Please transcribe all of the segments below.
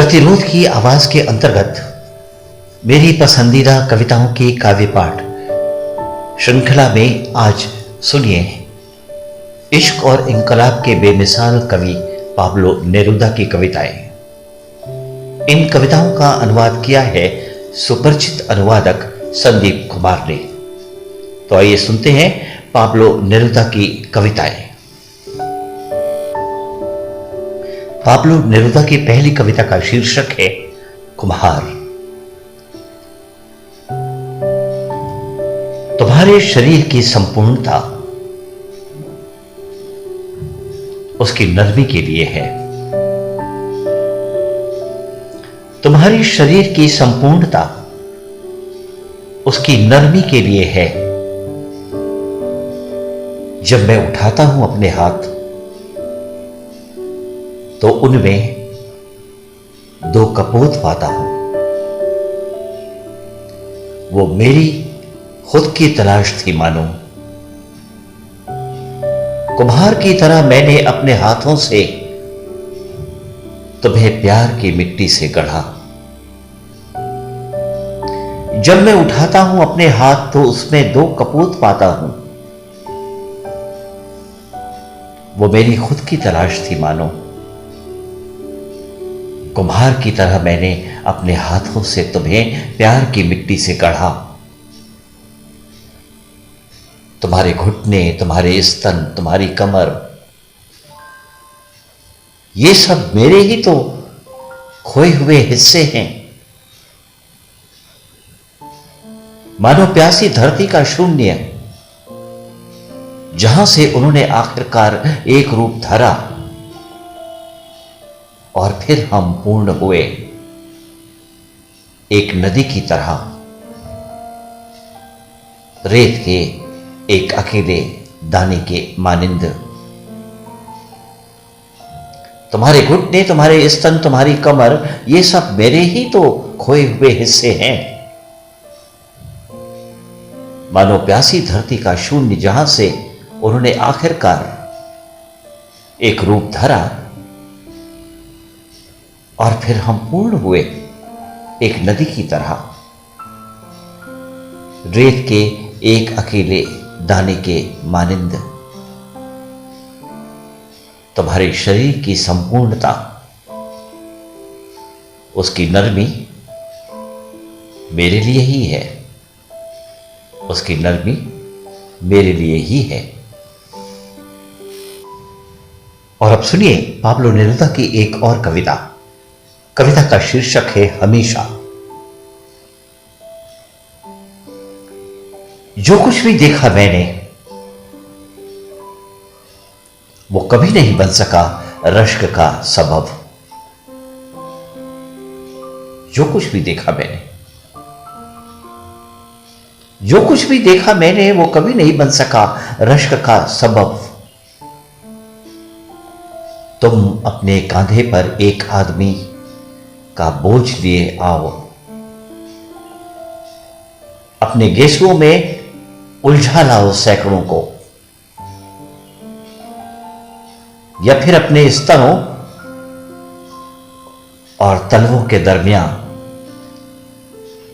प्रतिरोध की आवाज के अंतर्गत मेरी पसंदीदा कविताओं की काव्य पाठ श्रृंखला में आज सुनिए इश्क और इनकलाब के बेमिसाल कवि पाब्लो नेरुदा की कविताएं। इन कविताओं का अनुवाद किया है सुपरिचित अनुवादक संदीप कुमार ने। तो आइए सुनते हैं पाब्लो नेरुदा की कविताएं। पाब्लो नेरुदा की पहली कविता का शीर्षक है कुम्हार। तुम्हारे शरीर की संपूर्णता उसकी नरमी के लिए है। तुम्हारी शरीर की संपूर्णता उसकी नरमी के लिए है। जब मैं उठाता हूं अपने हाथ तो उनमें दो कपोत पाता हूं। वो मेरी खुद की तलाश थी मानो। कुम्हार की तरह मैंने अपने हाथों से तुम्हें प्यार की मिट्टी से गढ़ा। जब मैं उठाता हूं अपने हाथ तो उसमें दो कपोत पाता हूं। वो मेरी खुद की तलाश थी मानो। कुम्हार की तरह मैंने अपने हाथों से तुम्हें प्यार की मिट्टी से गढ़ा। तुम्हारे घुटने, तुम्हारे स्तन, तुम्हारी कमर, ये सब मेरे ही तो खोए हुए हिस्से हैं। मानो प्यासी धरती का शून्य, जहां से उन्होंने आखिरकार एक रूप धरा और फिर हम पूर्ण हुए एक नदी की तरह, रेत के एक अकेले दाने के मानिंद। तुम्हारे घुटने, तुम्हारे स्तन, तुम्हारी कमर, ये सब मेरे ही तो खोए हुए हिस्से हैं। मानो प्यासी धरती का शून्य, जहां से उन्होंने आखिरकार एक रूप धरा और फिर हम पूर्ण हुए एक नदी की तरह, रेत के एक अकेले दाने के मानिंद। तुम्हारे शरीर की संपूर्णता उसकी नरमी मेरे लिए ही है। उसकी नरमी मेरे लिए ही है। और अब सुनिए पाब्लो नेरुदा की एक और कविता। कविता का शीर्षक है हमेशा। जो कुछ भी देखा मैंने वो कभी नहीं बन सका रश्क का सबब। जो कुछ भी देखा मैंने, जो कुछ भी देखा मैंने वो कभी नहीं बन सका रश्क का सबब। तुम अपने कांधे पर एक आदमी का बोझ लिए आओ, अपने गेसुओं में उलझा लाओ सैकड़ों को, या फिर अपने स्तनों और तलवों के दरमियान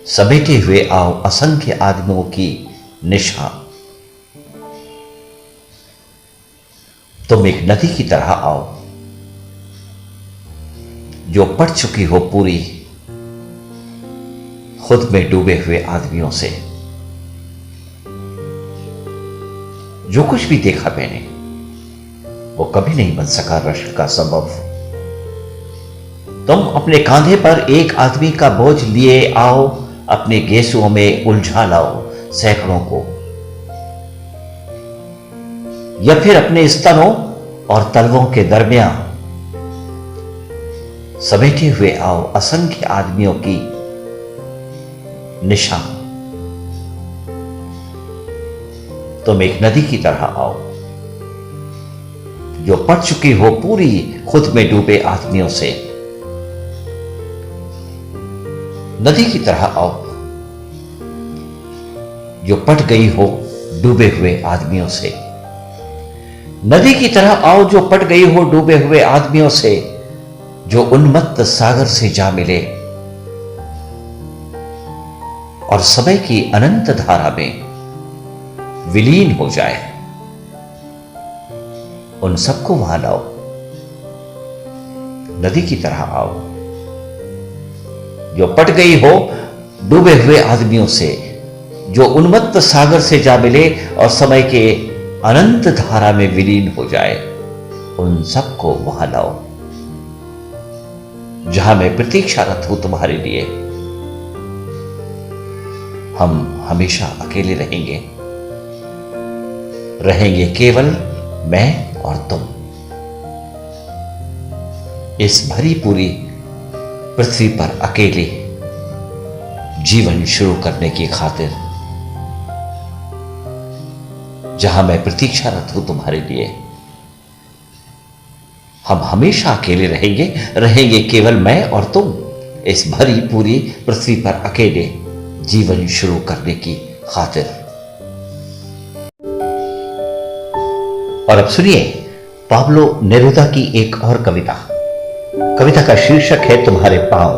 समेटे हुए आओ असंख्य आदमियों की निशा। तुम एक नदी की तरह आओ जो पट चुकी हो पूरी खुद में डूबे हुए आदमियों से। जो कुछ भी देखा मैंने वो कभी नहीं बन सका रश्क का सबब। तुम अपने कांधे पर एक आदमी का बोझ लिए आओ, अपने गेसुओं में उलझा लाओ सैकड़ों को, या फिर अपने स्तनों और तलवों के दरमियान समेटे हुए आओ असंख्य आदमियों की निशान। तुम एक नदी की तरह आओ जो पट चुकी हो पूरी खुद में डूबे आदमियों से। नदी की तरह आओ जो पट गई हो डूबे हुए आदमियों से। नदी की तरह आओ जो पट गई हो डूबे हुए आदमियों से, जो उन्मत्त सागर से जा मिले और समय की अनंत धारा में विलीन हो जाए, उन सबको वहां लाओ, नदी की तरह आओ, जो पट गई हो डूबे हुए आदमियों से, जो उन्मत्त सागर से जा मिले और समय के अनंत धारा में विलीन हो जाए, उन सबको वहां लाओ, जहां मैं प्रतीक्षारत हूं तुम्हारे लिए। हम हमेशा अकेले रहेंगे, रहेंगे केवल मैं और तुम, इस भरी पूरी पृथ्वी पर अकेले जीवन शुरू करने की खातिर, जहां मैं प्रतीक्षारत हूं तुम्हारे लिए। हम हमेशा अकेले रहेंगे, रहेंगे केवल मैं और तुम, इस भरी पूरी पृथ्वी पर अकेले जीवन शुरू करने की खातिर। और अब सुनिए पाब्लो नेरुदा की एक और कविता। कविता का शीर्षक है तुम्हारे पांव।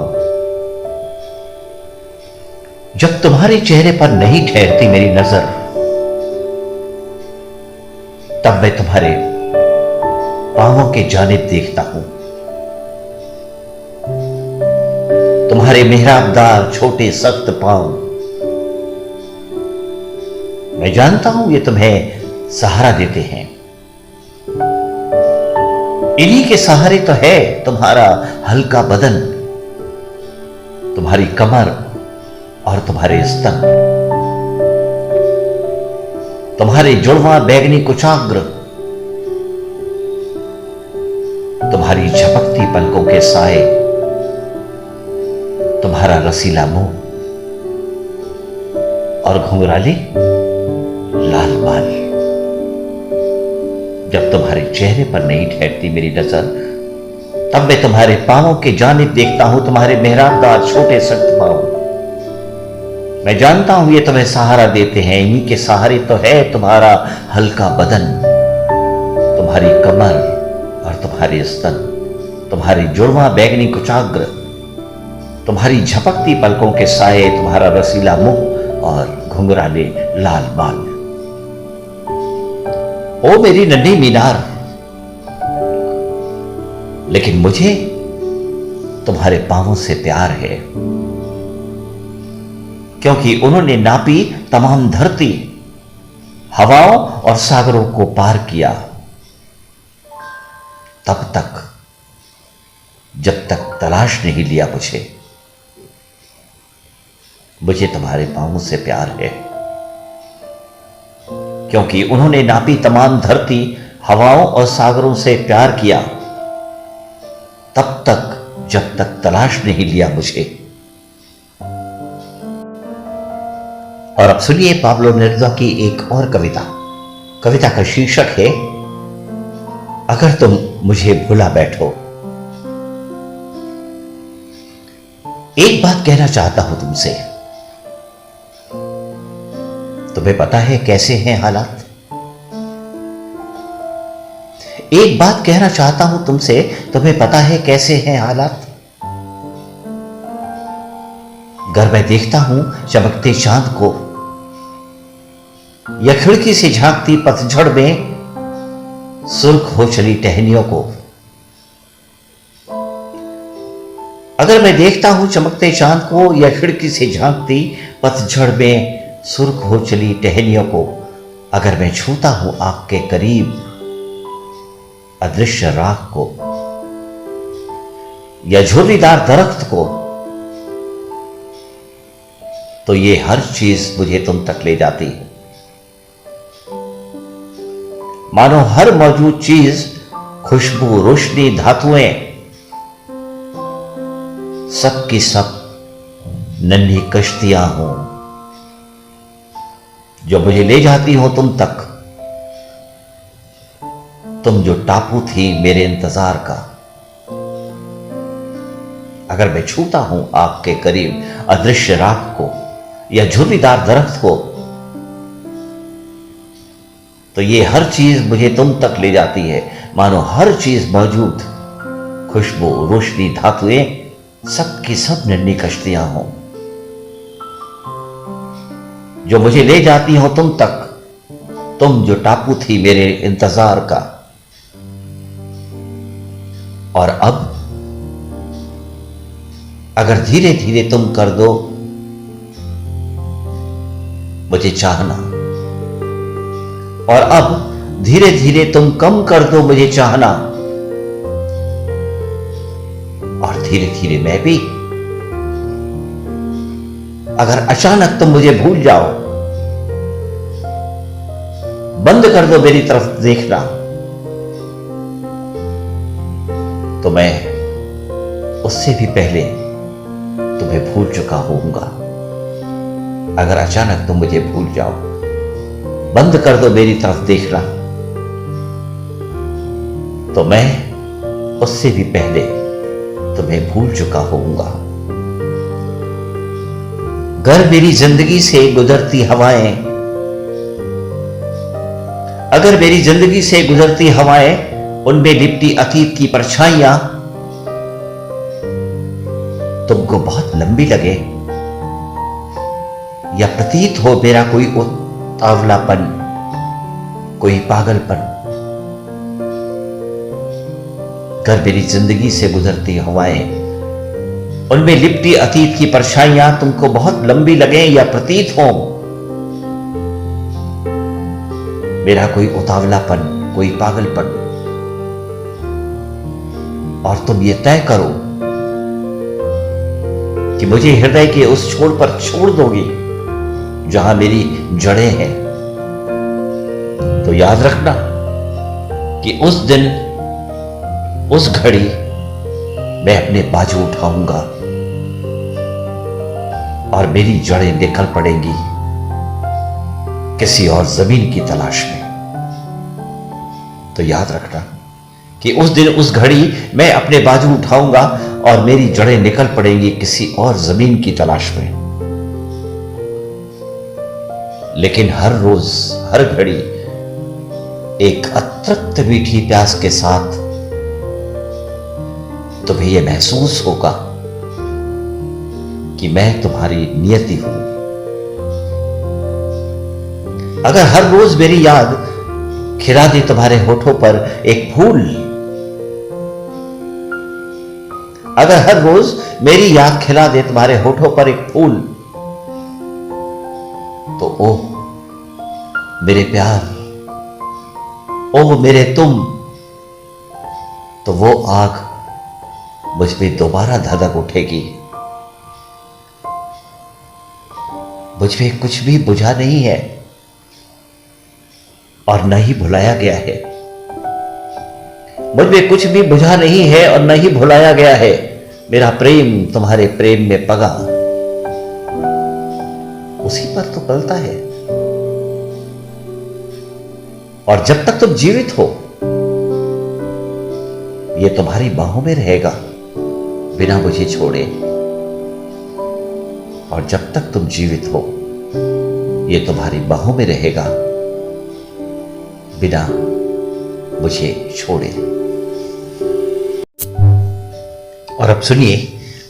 जब तुम्हारे चेहरे पर नहीं ठहरती मेरी नजर, तब मैं तुम्हारे पांवों के जानिब देखता हूं। तुम्हारे मेहराबदार छोटे सख्त पांव, मैं जानता हूं ये तुम्हें सहारा देते हैं। इन्हीं के सहारे तो है तुम्हारा हल्का बदन, तुम्हारी कमर और तुम्हारे स्तन, तुम्हारे जुड़वां बैगनी कुचाग्र, तुम्हारी झपकती पलकों के साए, तुम्हारा रसीला मुंह और घुंघराले लाल बाल। जब तुम्हारे चेहरे पर नहीं ठहरती मेरी नजर, तब मैं तुम्हारे पांवों के जानिब देखता हूं, तुम्हारे मेहराबदार छोटे सख्त पांव। मैं जानता हूं ये तुम्हें सहारा देते हैं, इन्हीं के सहारे तो है तुम्हारा हल्का बदन, तुम्हारी कमर और तुम्हारे स्तन, तुम्हारी जुड़वां बैगनी कुचाग्र, तुम्हारी झपकती पलकों के साए, तुम्हारा रसीला मुंह और घुंघराले लाल बाल। ओ मेरी नन्ही मीनार, लेकिन मुझे तुम्हारे पांवों से प्यार है, क्योंकि उन्होंने नापी तमाम धरती, हवाओं और सागरों को पार किया, तब तक जब तक तलाश नहीं लिया मुझे तुम्हारे पांवों से प्यार है, क्योंकि उन्होंने नापी तमाम धरती, हवाओं और सागरों से प्यार किया, तब तक जब तक तलाश नहीं लिया मुझे। और अब सुनिए पाब्लो नेरुदा की एक और कविता। कविता का शीर्षक है अगर तुम मुझे भुला बैठो। एक बात कहना चाहता हूं तुमसे, तुम्हें पता है कैसे हैं हालात? एक बात कहना चाहता हूं तुमसे, तुम्हें पता है कैसे हैं हालात? घर में देखता हूं चमकते चांद को, या खिड़की से झांकती पतझड़ में सुर्ख हो चली टहनियों को। अगर मैं देखता हूं चमकते चांद को, या खिड़की से झांकती पतझड़ में सुर्ख हो चली टहनियों को, अगर मैं छूता हूं आपके करीब अदृश्य राख को, या झुर्रीदार दरख्त को, तो ये हर चीज मुझे तुम तक ले जाती है। मानो हर मौजूद चीज, खुशबू, रोशनी, धातुएं, सब की सब नन्ही कश्तियां हों जो मुझे ले जाती हो तुम तक, तुम जो टापू थी मेरे इंतजार का। अगर मैं छूता हूं आपके करीब अदृश्य राख को या झुर्रीदार दरख्त को, तो ये हर चीज मुझे तुम तक ले जाती है। मानो हर चीज मौजूद, खुशबू, रोशनी, धातुएं सब की सब नन्ही कश्तियां हों जो मुझे ले जाती हो तुम तक, तुम जो टापू थी मेरे इंतजार का। और अब अगर धीरे धीरे तुम कर दो मुझे चाहना, और अब धीरे धीरे तुम कम कर दो मुझे चाहना, और धीरे धीरे मैं भी, अगर अचानक तुम मुझे भूल जाओ, बंद कर दो मेरी तरफ देखना, तो मैं उससे भी पहले तुम्हें भूल चुका होऊंगा। अगर अचानक तुम मुझे भूल जाओ, बंद कर दो मेरी तरफ देखना, तो मैं उससे भी पहले तुम्हें भूल चुका होऊंगा। अगर मेरी जिंदगी से गुजरती हवाएं, अगर मेरी जिंदगी से गुजरती हवाएं, उनमें लिपटी अतीत की परछाइयां तुमको बहुत लंबी लगे या प्रतीत हो मेरा कोई उतावलापन, कोई पागलपन, अगर मेरी जिंदगी से गुजरती हवाएं, उनमें लिपटी अतीत की परछाइयां तुमको बहुत लंबी लगे या प्रतीत हो मेरा कोई उतावलापन, कोई पागलपन, और तुम ये तय करो कि मुझे हृदय के उस छोर पर छोड़ दोगी जहां मेरी जड़ें हैं, तो याद रखना कि उस दिन, उस घड़ी मैं अपने बाजू उठाऊंगा और मेरी जड़ें निकल पड़ेंगी किसी और जमीन की तलाश में। तो याद रखना कि उस दिन, उस घड़ी मैं अपने बाजू उठाऊंगा और मेरी जड़ें निकल पड़ेंगी किसी और जमीन की तलाश में। लेकिन हर रोज, हर घड़ी एक अतृप्त मीठी प्यास के साथ तुम्हें यह महसूस होगा कि मैं तुम्हारी नियति हूं। अगर हर रोज मेरी याद खिला दे तुम्हारे होठों पर एक फूल, अगर हर रोज मेरी याद खिला दे तुम्हारे होठों पर एक फूल, तो ओह मेरे प्यार, ओह मेरे तुम, तो वो आग मुझ पे दोबारा धधक उठेगी। मुझ पे कुछ भी बुझा नहीं है और न ही भुलाया गया है। मुझ में कुछ भी बुझा नहीं है और न ही भुलाया गया है। मेरा प्रेम तुम्हारे प्रेम में पगा उसी पर तो पलता है। और जब तक तुम जीवित हो, ये तुम्हारी बाहों में रहेगा बिना मुझे छोड़े। और जब तक तुम जीवित हो, ये तुम्हारी बाहों में रहेगा बिना मुझे छोड़े। और अब सुनिए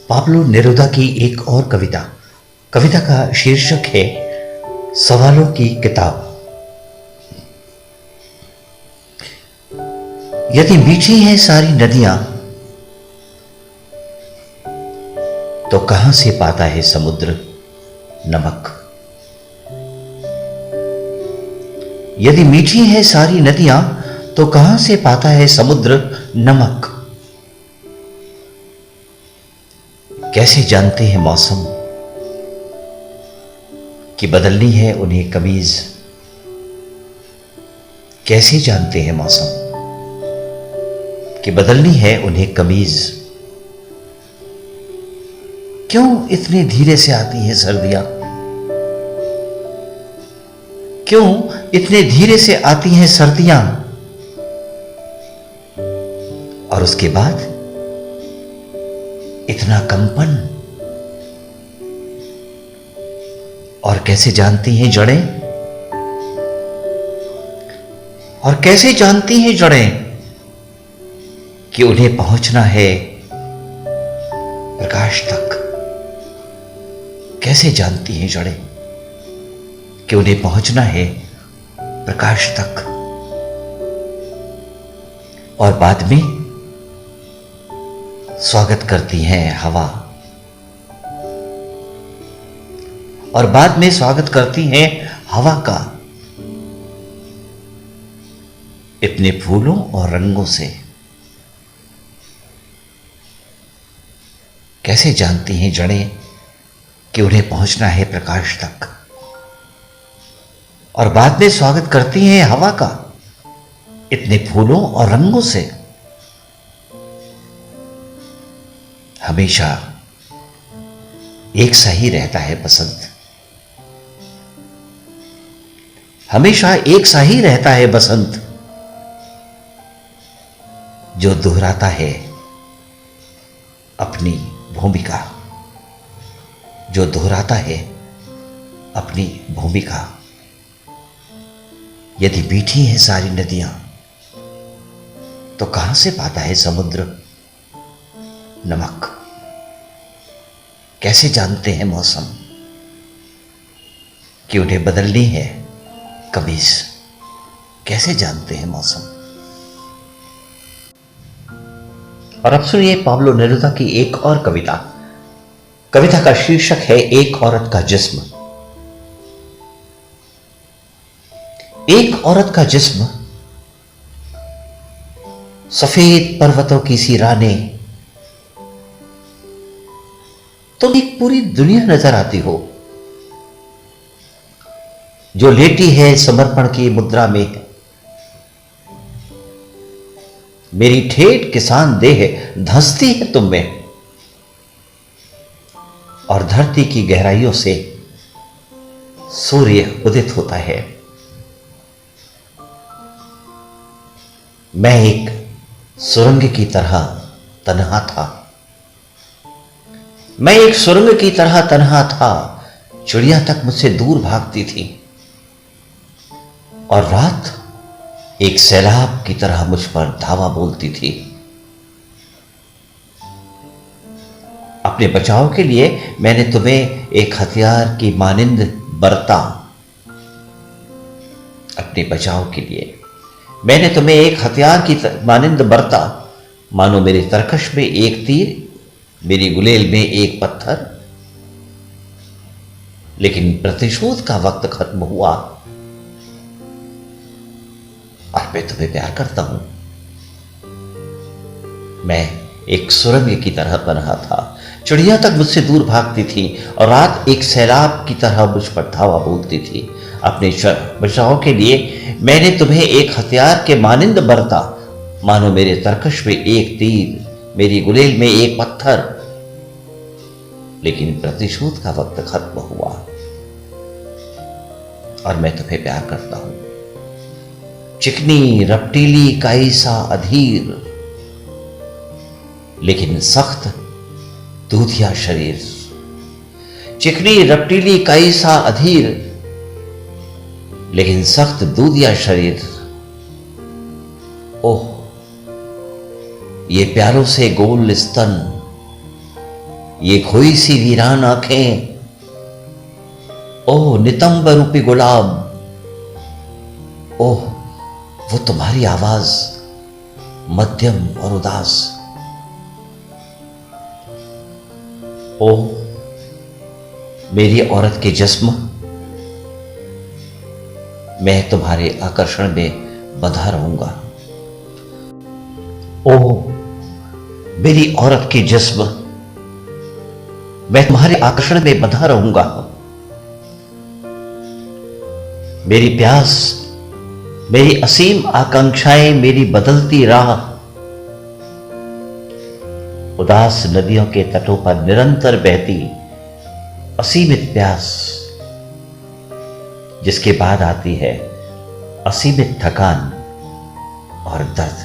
पाब्लो नेरुदा की एक और कविता। कविता का शीर्षक है सवालों की किताब। यदि मीठी हैं सारी नदियां, तो कहां से पाता है समुद्र नमक। यदि मीठी है सारी नदियां, तो कहां से पाता है समुद्र नमक। कैसे जानते हैं मौसम कि बदलनी है उन्हें कमीज। कैसे जानते हैं मौसम कि बदलनी है उन्हें कमीज। क्यों इतनी धीरे से आती हैं सर्दियां, क्यों इतने धीरे से आती हैं सर्दियां, और उसके बाद इतना कंपन। और कैसे जानती हैं जड़ें, और कैसे जानती हैं जड़ें कि उन्हें पहुंचना है प्रकाश तक। कैसे जानती हैं जड़ें कि उन्हें पहुंचना है प्रकाश तक। और बाद में स्वागत करती हैं हवा, और बाद में स्वागत करती हैं हवा का इतने फूलों और रंगों से। कैसे जानती हैं जड़ें कि उन्हें पहुंचना है प्रकाश तक, और बाद में स्वागत करती हैं हवा का इतने फूलों और रंगों से। हमेशा एक सा ही रहता है बसंत, हमेशा एक सा ही रहता है बसंत, जो दोहराता है अपनी भूमिका, जो दोहराता है अपनी भूमिका। यदि मीठी है सारी नदियां, तो कहां से पाता है समुद्र नमक। कैसे जानते हैं मौसम कि उन्हें बदलनी है कमीज। कैसे जानते हैं मौसम। और अब सुनिए पाब्लो नेरुदा की एक और कविता। कविता का शीर्षक है एक औरत का जिस्म। एक औरत का जिस्म, सफेद पर्वतों की सी रानें, तुम एक पूरी दुनिया नजर आती हो, जो लेटी है समर्पण की मुद्रा में। मेरी ठेठ किसान देह धंसती है तुम में, और धरती की गहराइयों से सूर्य उदित होता है। मैं एक सुरंग की तरह तन्हा था, मैं एक सुरंग की तरह तन्हा था। चिड़िया तक मुझसे दूर भागती थी, और रात एक सैलाब की तरह मुझ पर धावा बोलती थी। अपने बचाव के लिए मैंने तुम्हें एक हथियार की मानिंद बरता। अपने बचाव के लिए मैंने तुम्हें एक हथियार की मानिंद बरता। मानो मेरे तरकश में एक तीर, मेरी गुलेल में एक पत्थर। लेकिन प्रतिशोध का वक्त खत्म हुआ, और मैं तुम्हें प्यार करता हूं। मैं एक सुरंग की तरह तन्हा था, चिड़िया तक मुझसे दूर भागती थी, और रात एक सैलाब की तरह मुझ पर धावा बोलती थी। अपने बचाव के लिए मैंने तुम्हें एक हथियार के मानिंद बरता। मानो मेरे तरकश में एक तीर, मेरी गुलेल में एक पत्थर। लेकिन प्रतिशोध का वक्त खत्म हुआ, और मैं तुम्हें प्यार करता हूं। चिकनी रपटीली काई सा अधीर, लेकिन सख्त दूधिया शरीर। चिकनी रपटीली काई सा अधीर, लेकिन सख्त दूधिया शरीर। ओह, ये प्यारों से गोल स्तन, ये खोई सी वीरान आंखें। ओह नितंब रूपी गुलाब, ओह वो तुम्हारी आवाज मध्यम और उदास। ओह मेरी औरत के जिस्म, मैं तुम्हारे आकर्षण में बंधा रहूंगा। ओह मेरी औरत की जिस्म, मैं तुम्हारे आकर्षण में बंधा रहूंगा। मेरी प्यास, मेरी असीम आकांक्षाएं, मेरी बदलती राह, उदास नदियों के तटों पर निरंतर बहती असीमित प्यास, जिसके बाद आती है असीमित थकान और दर्द।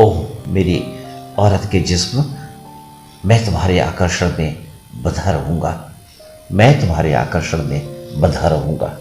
ओह मेरी औरत के जिस्म, मैं तुम्हारे आकर्षण में बंधा रहूंगा, मैं तुम्हारे आकर्षण में बंधा रहूंगा।